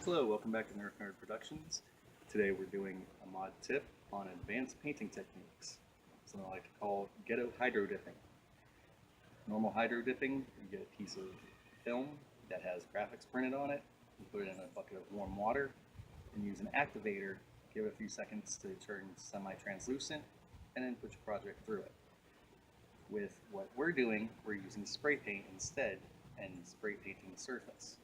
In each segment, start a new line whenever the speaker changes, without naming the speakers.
Hello, welcome back to Nerf Nerd Productions. Today we're doing a mod tip on advanced painting techniques, something I like to call ghetto hydro dipping. Normal hydro dipping, you get a piece of film that has graphics printed on it, you put it in a bucket of warm water, and use an activator, give it a few seconds to turn semi-translucent, and then put your project through it. With what we're doing, we're using spray paint instead and spray painting the surface.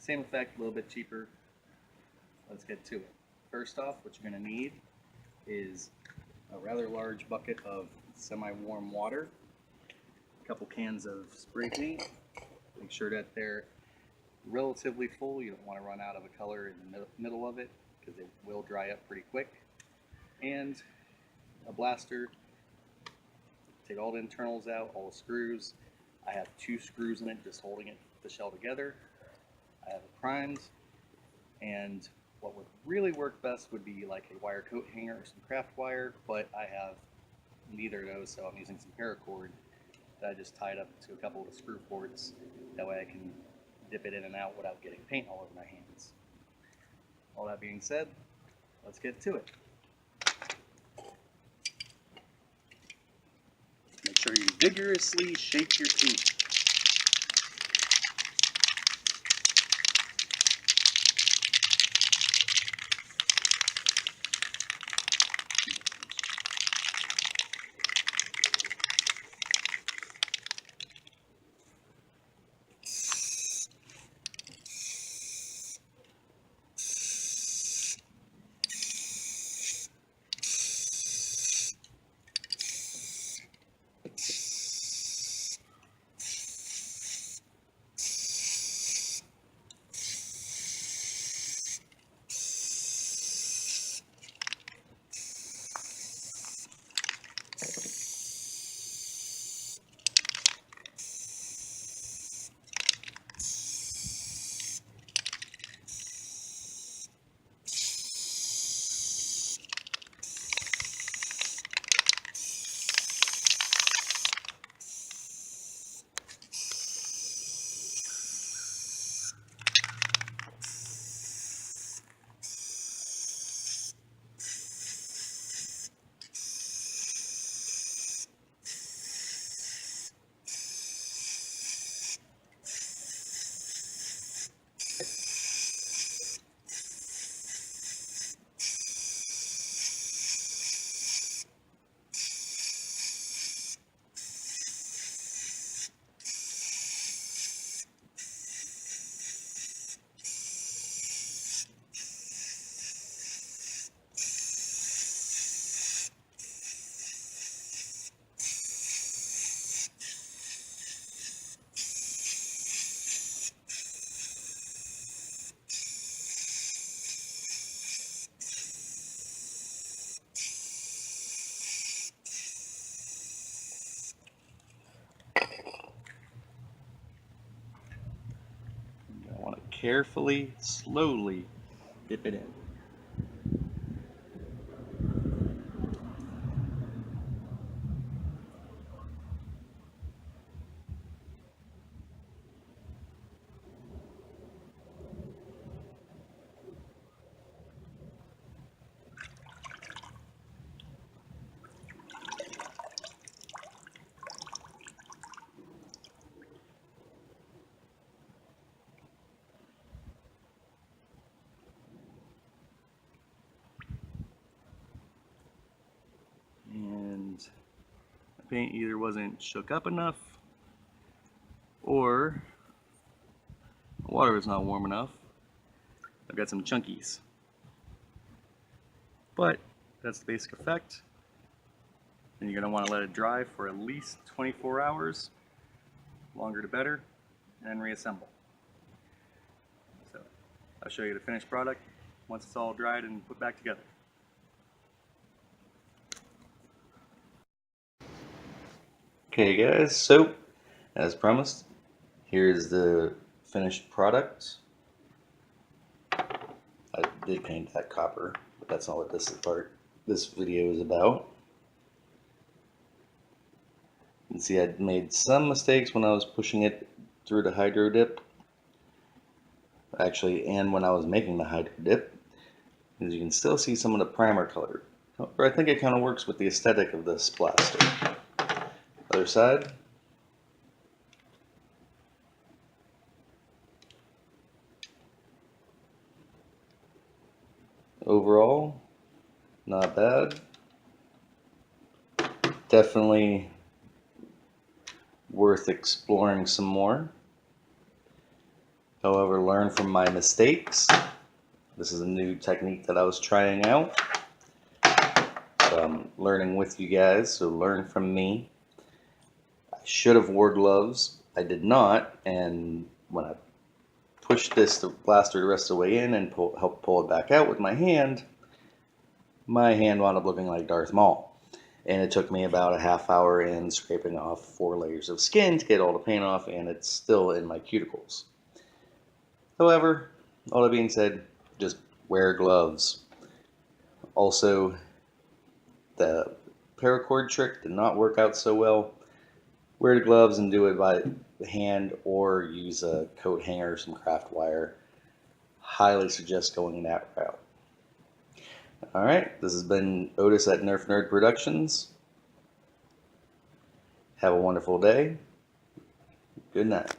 Same effect, a little bit cheaper. Let's get to it. First off, what you're going to need is a rather large bucket of semi-warm water, a couple cans of spray paint. Make sure that they're relatively full. You don't want to run out of a color in the middle of it because it will dry up pretty quick. And a blaster. Take all the internals out, all the screws. I have 2 screws in it just holding it, the shell together. I have it primed, and what would really work best would be like a wire coat hanger or some craft wire, but I have neither of those, so I'm using some paracord that I just tied up to a couple of the screw ports. That way I can dip it in and out without getting paint all over my hands. All that being said, let's get to it. Make sure you vigorously shake your paint. I want to carefully, slowly dip it in. And the paint either wasn't shook up enough or the water was not warm enough. I've got some chunkies. But that's the basic effect. And you're going to want to let it dry for at least 24 hours, longer the better, and then reassemble. So I'll show you the finished product once it's all dried and put back together. Okay guys, so as promised, here's the finished product. I did paint that copper, but that's not what this video is about. You can see I made some mistakes when I was pushing it through the hydro dip. actually, and when I was making the hydro dip, as you can still see some of the primer color. However, I think it kind of works with the aesthetic of this blaster. Other side. Overall, not bad. Definitely worth exploring some more. However, learn from my mistakes. This is a new technique that I was trying out. So I'm learning with you guys, so learn from me. I should have wore gloves. I did not, and when I pushed the blaster the rest of the way in and helped pull it back out with my hand wound up looking like Darth Maul. And it took me about a half hour in scraping off 4 layers of skin to get all the paint off, and it's still in my cuticles. However, all that being said, just wear gloves. Also, the paracord trick did not work out so well. Wear the gloves and do it by hand or use a coat hanger or some craft wire. Highly suggest going that route. Alright, this has been Otis at Nerf Nerd Productions. Have a wonderful day. Good night.